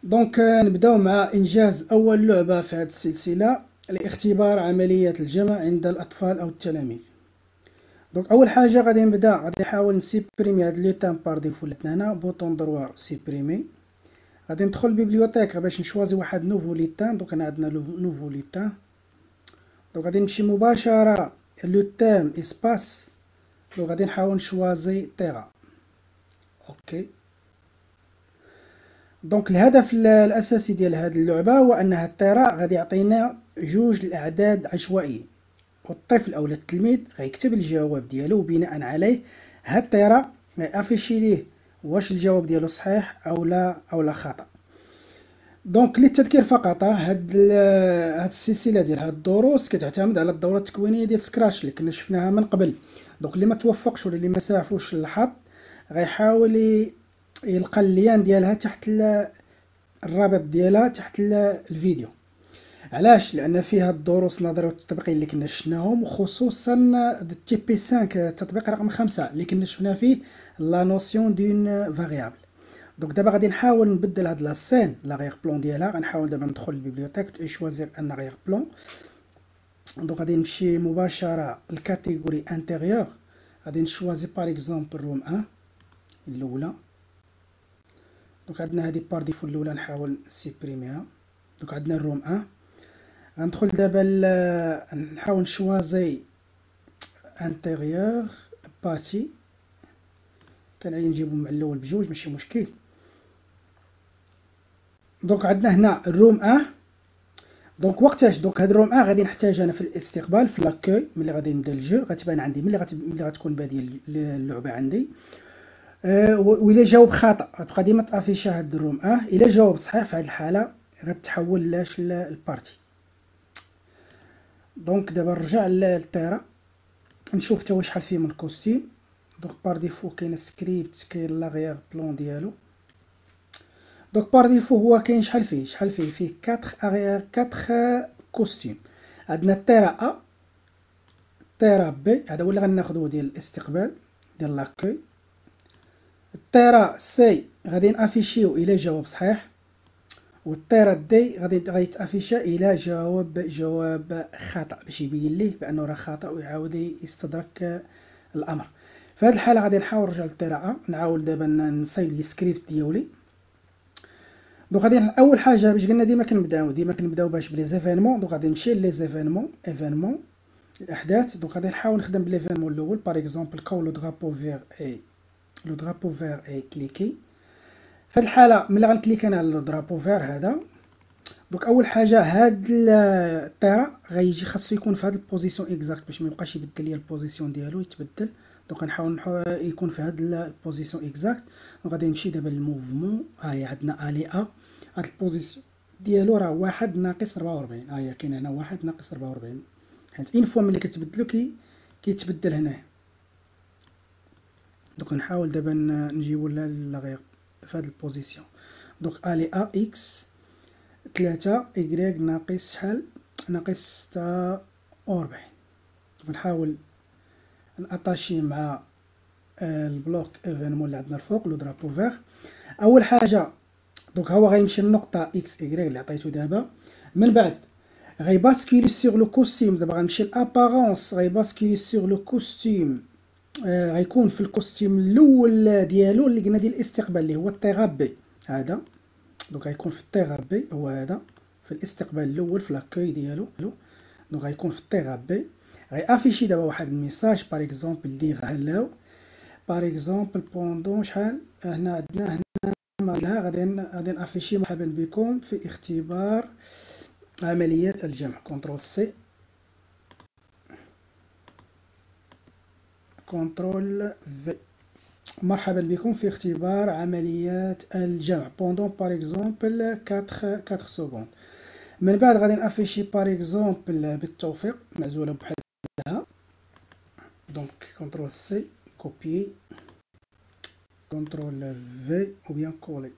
نبداو مع إنجاز أول لعبة في هذه السلسلة لاختبار عملية الجمع عند الأطفال أو التلاميذ. أول حاجة غادي نحاول نسيبريمي هاد لي تام بار ديفو اللي عندنا هنا، بوطون دروا سيبريمي. غادي ندخل للبيبليوتيك باش نشوازي واحد نوفو لي تام. هنا عندنا نوفو لي تام. غادي نمشي مباشرة لو تام اسباس. غادي نحاول نشوازي تيغا. اوكي. الهدف الاساسي ديال هذه اللعبه هو انها الطيره غادي يعطينا جوج الاعداد عشوائيه، والطفل او التلميذ غيكتب الجواب ديالو، وبناء عليه هاد الطيره غيافيشي ليه واش الجواب ديالو صحيح او لا خطا. للتذكير فقط، هاد السلسله ديال هاد الدروس كتعتمد على الدوره التكوينيه ديال سكراش اللي كنا شفناها من قبل. اللي ما توفقش ولا اللي ما سعفوش الحظ غيحاول يلقى اللين ديالها تحت الرابط ديالها تحت الفيديو. علاش؟ لان فيها الدروس النظريه والتطبيقيه اللي كنا شفناهم، وخصوصا تي بي 5 التطبيق رقم 5 اللي كنا شفنا فيه لا نوسيون دون فاريابل. دابا غادي نحاول نبدل هاد لا سين لا غير بلون ديالها. غنحاول دابا ندخل للبيبليوتيك شوازير ان غير بلون. غادي نمشي مباشره للكاتيجوري انتيريور. غادي نشوازي باغ اكزومبل روم 1 الاولى. عندنا هذه بار ديفو الاولى نحاول نسيبريميها. عندنا الروم 1. غندخل دابا نحاول نشوازي انتيريور باتي. كنعلي نجيبو مع الاول بجوج ماشي مشكل. عندنا هنا الروم 1. وقتاش هاد الروم 1 غادي نحتاج انا في الاستقبال في لاكوي. ملي غادي نبدا الجو غتبان عندي ملي غتكون باديه اللعبه عندي. وإلا جاوب خطأ غتبقى ديما تافيشا هاد الروم. إلا جاوب صحيح في هاد الحالة غتحول لاش البارتي. دابا نرجع للطيرة نشوف تا شحال فيه من كوستيم. بار ديفو كاين سكريبت، كاين لاغيير بلون ديالو. بار ديفو هو كاين شحال فيه 4 كوستيم. عندنا الطيرة أ، الطيرة بي هذا هو اللي غناخدوه ديال الاستقبال ديال لاكوي. الطيرة سي غادي نافيشيو الى جواب صحيح، والطيرة دي غادي تافيشا الى جواب خطأ باش يبين ليه بانه راه خطأ ويعاود يستدرك الامر. في هذه الحالة غادي نحاول نرجع للطيرة ا. نعاود دابا نصايب لي سكريبت ديالي. غادي اول حاجة باش قلنا ديما كنبداو باش بلي زيفينمون. غادي نمشي لي زيفينمون ايفينمون الاحداث. غادي نحاول نخدم بليفينمون الاول باغ اكزومبل كون لو درابو فير اي لو درابو فير اي كليكي. في هذه الحاله ملي غنكليك انا على لو درابو فير هذا، اول حاجه هاد الطيره غيجي خاصو يكون في هاد البوزيسيون اكزاكت باش ما يبقاش يبدل ليا البوزيسيون ديالو يتبدل. غنحاول يكون في هاد البوزيسيون اكزاكت. غادي نمشي دابا للموفمون. ها هي عندنا الي ا. هاد البوزيسيون ديالو راه 1 ناقص 44. ها هي كاين هنا 1 ناقص 44 حيت اين فوا ملي كتبدلو كيتبدل هنايا. نحاول دابا نجيبو لاغير في هاد البوزيسيون. الي ا اكس 3 ايكغيك ناقص شحال ناقص 46. نحاول ناتاشي مع البلوك ايفينمون اللي عندنا الفوق لو درابو فيغ. اول حاجه هو غيمشي للنقطه اكس ايكغيك اللي عطيتو دابا. من بعد غيباسكيلي سيغ لو كوستيم. دابا غنمشي لابارونس غيباسكيلي سيغ لو كوستيم. غيكون في الكوستيم الاول ديالو اللي قلنا ديال الاستقبال اللي هو الطيغا بي هذا. غيكون في الطيغا بي هو هذا في الاستقبال الاول في لاكوي ديالو. غيكون في الطيغا بي. غيافيشي دابا واحد الميساج باغ اكزومبل دير هلاو باغ اكزومبل بوندون شحال. هنا عندنا هنا غادي نافيشي مرحبا بكم في اختبار عملية الجمع. كنترول سي كنترول في. مرحبا بكم في اختبار عمليات الجمع بوندون باغ اكزومبل 4 سكوند. من بعد غادي نافيشي باغ اكزومبل بالتوفيق معزوله بوحدها. كنترول سي كوبي كنترول في او بيان كولي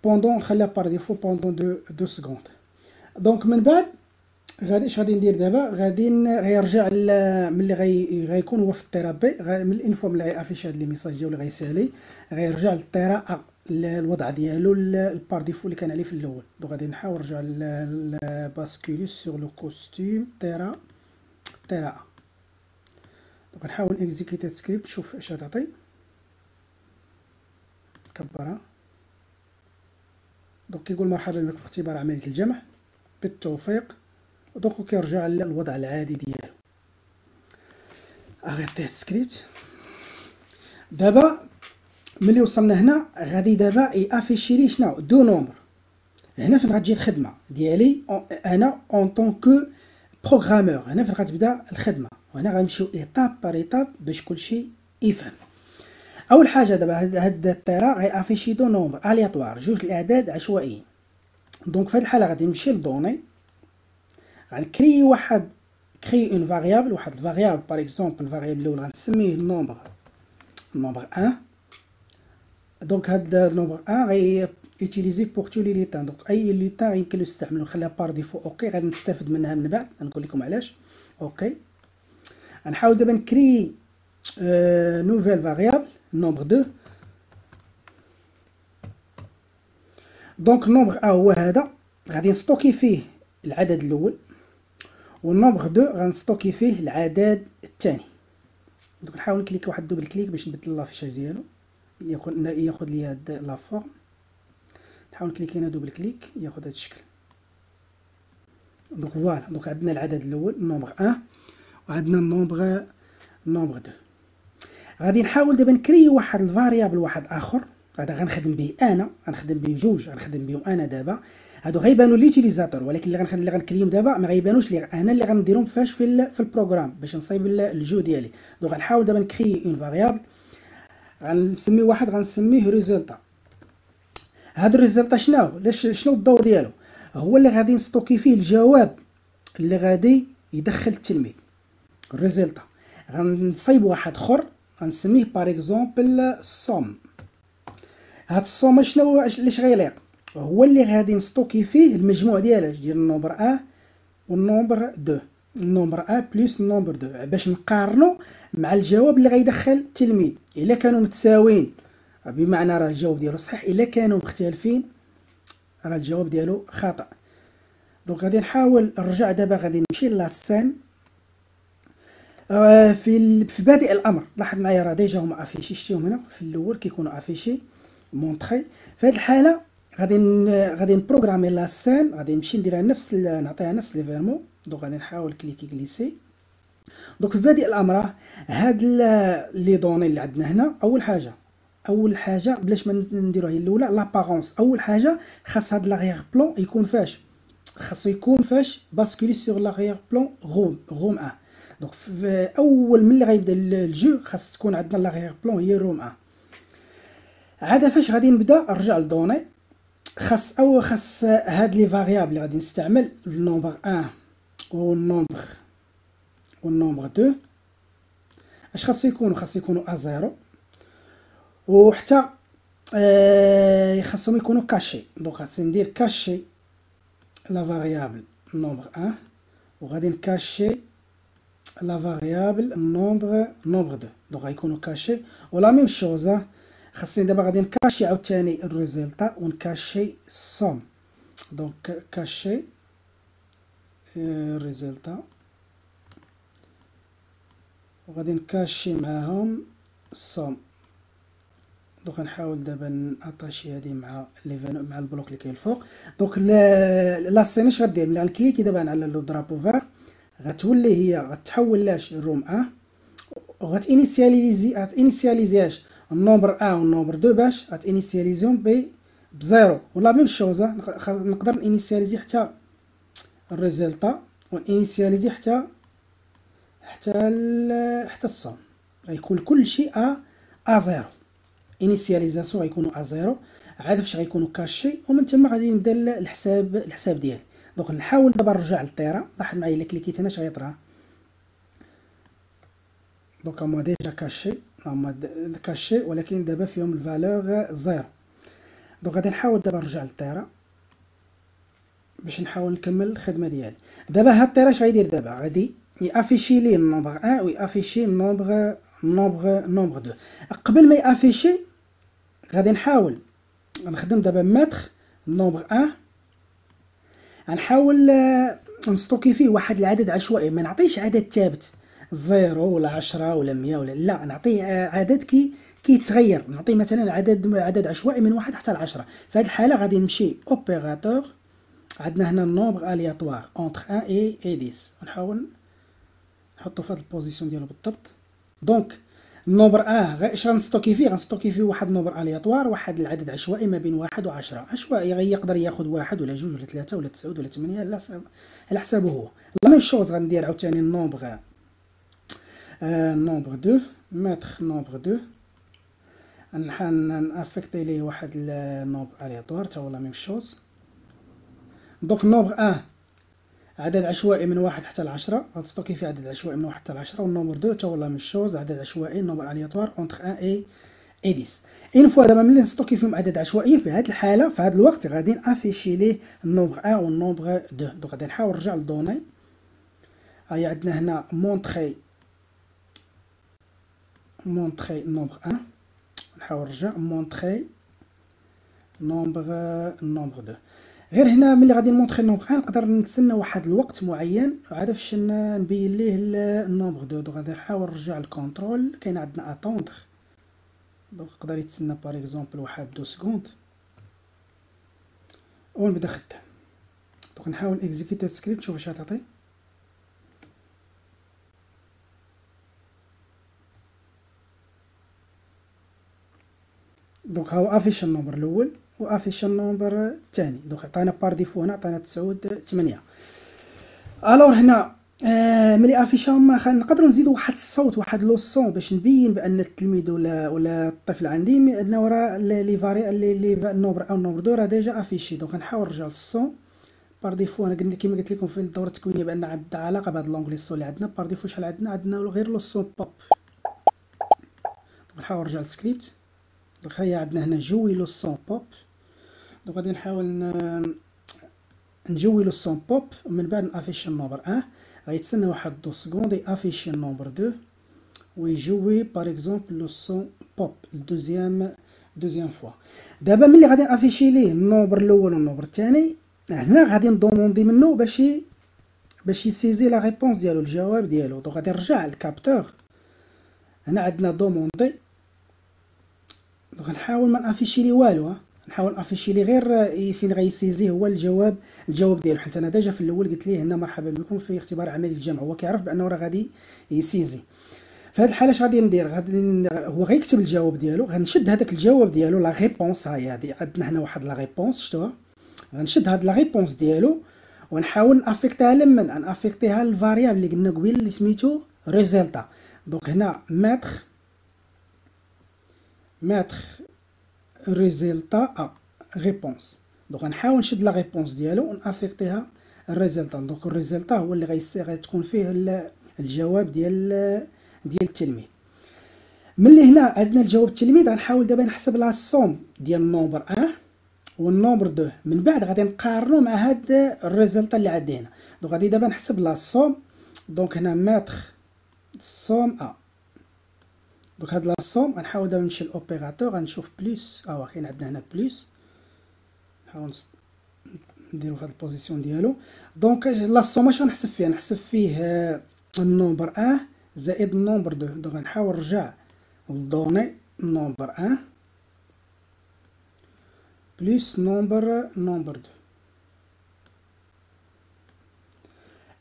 بوندون نخليها باغ ديفو بوندون 2 سكوند. من بعد اش غادي ندير دابا غيرجع ملي غيكون هو في الطيره بي. من الانفو ملي غيافيش هاد لي ميساج ديالو غيسالي غيرجع للطيره ا. الوضع ديالو البار ديفو اللي كان عليه في الاول. دونك غادي نحاول نرجع باسكولي سور لو كوستيم تيرا تيرا. دونك نحاول اكزيكيوتي سكريبت نشوف اش غتعطي. كبرها. دونك كيقول مرحبا بك في اختبار عملية الجمع بالتوفيق. دونك كيرجع للوضع العادي ديالو. اغيطيت سكريبت. دابا ملي وصلنا هنا غادي دابا يافيشي لي شنو دو نومبر. هنا فين غتجي الخدمه ديالي انا اون طونكو بروغرامور. هنا فين غتبدا الخدمه، وهنا غنمشيو ايطاب بار ايطاب باش كلشي يفهم. اول حاجه دابا هاد الطيره غيافيشي دو نومبر الياتوار، جوج الاعداد عشوائيين. دونك في هاد الحاله غادي نمشي للدوني، غنكري واحد كري اون فاريابل، واحد الفاريابل باغ اكزومبل الفاريابل الاول غنسميه النومبر 1. دونك هاد النومبر 1 غي يوتيليزي بور تو لي ليتان. دونك اي ليتان يمكن نستعملو نخليها بار ديفو. اوكي غادي نستافد منها من بعد، نقول لكم علاش. اوكي غنحاول دابا نكري نوفيل فاريابل نومبر 2. دونك النومبر 1 هو هذا، غادي نستوكي فيه العدد الاول، والنومبر 2 غنستوكي فيه العدد الثاني. دونك نحاول نكليك واحد دوبل كليك باش نبدل لافيشاج ديالو، ياخذ لي هاد لا فورم. نحاول نكليك هنا دوبل كليك ياخذ هاد الشكل. دونك فوالا. دونك عندنا العدد الاول النومبر 1، وعندنا النومبر 2. غادي نحاول دابا نكري واحد الفاريابل واحد اخر، هذا غنخدم به انا، غنخدم به بجوج، غنخدم بهم انا دابا. هادو غيبانوا ليوتيليزاتور، ولكن اللي غنكريهم دابا ما غيبانوش لي انا، اللي غنديرهم فاش في البروغرام باش نصايب الجو ديالي. دونك غنحاول دابا نكري اون فاريابل، غنسمي واحد غنسميه ريزولتا. هاد الريزولتا شنو الدور ديالو؟ هو اللي غادي نستوكي فيه الجواب اللي غادي يدخل التلميذ. الريزولتا غنصايب واحد اخر غنسميه باغ اكزومبل الصوم. هاد الصوم شنو علاش غيليق؟ هو اللي غادي نستوكي فيه المجموع ديال النومبر 1 والنومبر 2، النومبر 1 بلس النومبر 2، باش نقارنو مع الجواب اللي غيدخل التلميذ. الا كانوا متساويين بمعنى راه الجواب ديالو صحيح، الا كانوا مختلفين راه الجواب ديالو خطأ. دونك غادي نحاول نرجع دابا، غادي نمشي لاسين. في بادئ الامر لاحظ معايا راه ديجا هما افيشي، شتيهم هنا في الاول كيكونوا افيشي مونطري. في هذه الحاله غادي نبروغرامي لاسين، غادي نمشي نديرها نعطيها نفس ليفيرمون. دونك غادي نحاول كليكي غليسي. دونك في بادئ الامر هاد لي دوني اللي عندنا هنا، اول حاجه بلاش ما نديروها هي الاولى لابارونس. اول حاجه خاص هاد لاغيغ بلون يكون فاش، خاصو يكون فاش باسكولي سور لاغيغ بلون روم 1. دونك في اول ملي غيبدا الجو خاص تكون عندنا لاغيغ بلون هي روم 1. عاد فاش غادي نبدا نرجع للدوني، خاص هاد لي فاريابل اللي غادي نستعمل النومبر 1 والنومبر 2 اش خاصو يكونوا ا0، وحتى خاصهم يكونوا كاشي. دونك خاصني ندير كاشي لا فاريابل النومبر 1، وغادي نكاشي لا فاريابل النومبر 2. دونك غيكونوا كاشي. ولا ميم شوز خاصني دابا غادي نكاشي عاوتاني الريزلتا ونكاشي الصوم. دونك كاشي الريزلتا وغادي نكاشي معاهم الصوم. دونك غنحاول دابا ناتاشي هادي مع البلوك اللي كاين الفوق. دونك لا سين اش غدير ملي غنكليكي دابا على لو درابو فار، غتولي هي غتحول لاش الروم 1، وغتانيسياليزياش النومبر 1 والنومبر 2 باش غتانيسياليزيهم بزيرو. ولا ميم شوز نقدر نانيسياليزي حتى الريزلتا ونانيسياليزي حتى الصوم. غيكون كلشي ا0. انيسياليزاسيون غيكونوا ا0، عاد فاش غيكونوا كاشي، ومن تما غادي نبدا الحساب ديالي. دونك نحاول دابا نرجع للطيره. لاحظ معايا الا كليكيت هنا اش غيطرا. دونك هما ديجا كاشي ولكن دابا فيهم الفالور 0. دونك غادي نحاول دابا نرجع للطيره باش نحاول نكمل الخدمه ديالي. دابا هاد الطيره اش غيدير؟ دابا غادي يافيشي لي النومبر 1 ويافيشي النومبر 2. قبل ما يافيشي غادي نحاول غنخدم دابا ماتخ نومبر 1. غنحاول نستوكي فيه واحد العدد عشوائي، ما نعطيش عدد ثابت 0 ولا 10 ولا 100 ولا لا، نعطيه عدد كيتغير. نعطيه مثلا عدد عشوائي من 1 حتى ل 10. في هذه الحاله غادي نمشي اوبيراتور، عندنا هنا النومبر الياتوار اونتر 1 اي 10. نحاول نحطو في هاد البوزيسيون ديالو بالضبط. دونك النومبر اش غنستوكي فيه؟ غنستوكي فيه واحد النومبر الياتوار، واحد العدد عشوائي ما بين 1 و 10. عشوائي يقدر ياخذ 1 ولا 2 ولا 3 ولا 9 ولا 8 على حسابه هو. لا ميم شوز غندير عاوتاني النومبر نومبر 2 ماتخ نومبر 2. نافيكتي ليه واحد النومبر الياتوار تا هو لا ميم شوز. دونك النومبر عدد عشوائي من 1 حتى ل 10، غتستوكي فيه عدد عشوائي من 1 حتى ل 10. والنومبر 2 تا هو لا ميم شوز، عدد عشوائي نومبر الياتوار اونتر 1 اي 10. اون فوا دابا ملي نستوكي فيهم عدد عشوائي، في هذه الحاله في هذا الوقت غادي نافيشي ليه النومبر 1 والنومبر 2. دونك غادي نحاول نرجع للدوني. هيا عندنا هنا مونطخي نومبر 1، نحاول نرجع مونطخي نومبر 2. غير هنا ملي غادي نمونطخي النومبر 1 نقدر نتسنى واحد الوقت معين عاد فاش نبين ليه النومبر 2. دونك غادي نحاول نرجع للكونترول، كاين عندنا اتوندر، دونك يقدر يتسنى باغ اكزومبل واحد 2 سكوند ونبدا خدام. دونك نحاول اكزيكيوتي السكريبت نشوف اش غتعطي. دونك هاو افيش النومبر الاول وافيش النومبر الثاني. دونك عطانا بار ديفو هنا عطانا 8. الور هنا ملي افيشهم نقدروا نزيدوا واحد الصوت، واحد لو سون، باش نبين بان التلميذ ولا الطفل عندي عندنا ورا لي فاري لي النومبر او النومبر 2 راه ديجا افيشي. دونك نحاول نرجع للصون بار ديفو. انا قلنا كيما قلت لكم في الدوره التكوينيه بان عندها علاقه بهذا لونغلي الصون اللي عندنا. بار ديفو شحال عندنا غير لو سون بوب. دونك نحاول نرجع للسكريبت. دونك هيا عندنا هنا جوي لو سون بوب. دونك غادي نحاول نجوي لو سون بوب ومن بعد نافيش النومبر 1. غيتسنى واحد 2 سكوند يافيشي النومبر 2 ويجوي باغ اكزومبل لو سون بوب دوزيام فوا. دابا ملي غادي نافيشي ليه النومبر الاول والنومبر الثاني، هنا غادي ندوموندي منه باش يسيزي لا ريبونس ديالو، الجواب ديالو. دونك غادي نرجع للكابتور. هنا عندنا دوموندي. دونك نحاول ما نافيشي ليه والو، نحاول افيشي لي غير فين غيسيزي هو الجواب ديالو. حيت انا ديجا في الاول قلت ليه هنا مرحبا بكم في اختبار عمليه الجمع، هو كيعرف بانه راه غادي يسيزي. في هذه الحاله اش غادي ندير؟ هو غيكتب الجواب ديالو، غنشد هذاك الجواب ديالو لا ريبونس. ها هي عندنا هنا واحد لا ريبونس، شفتوها؟ غنشد هاد لا ريبونس ديالو ونحاول نافيكتيها لمن نافيكتيها للفاريابل اللي قلنا قبيل اللي سميتو ريزلتا. دونك هنا ماتخ ريزلتا ريبونس. دونك غنحاول نشد لا ريبونس ديالو ونافيكتيها الريزلتا. دونك الريزلتا هو اللي غتكون فيه الجواب ديال التلميذ. ملي هنا عندنا الجواب التلميذ غنحاول دابا نحسب لا سوم ديال النومبر 1 والنومبر 2، من بعد غادي نقارنو مع هاد الريزلتا اللي عندي هنا. دونك غادي دابا نحسب لا سوم. دونك هنا ماتخ سوم دونك هاد لا سوم غنحاول دابا نمشي للاوبيراتور، غنشوف بليس. كاين عندنا هنا بليس، نحاول نديرو هاد البوزيسيون ديالو. دونك لا سوم اش غنحسب فيه؟ نحسب فيه النومبر 1 زائد النومبر 2. دونك غنحاول نرجع للدوني نومبر 1 بليس نومبر 2.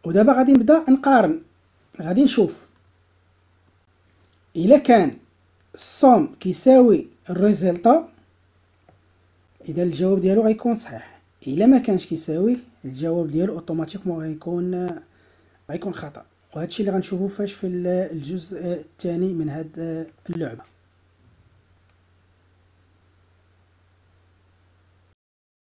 ودابا غادي نبدا نقارن. غادي نشوف الا كان الصوم كيساوي الريزلتا، اذا الجواب ديالو غيكون صحيح. الا ما كانش كيساوي، الجواب ديالو اوتوماتيكمون غيكون خطا. وهذا الشيء اللي غنشوفو فاش في الجزء الثاني من هاد اللعبه.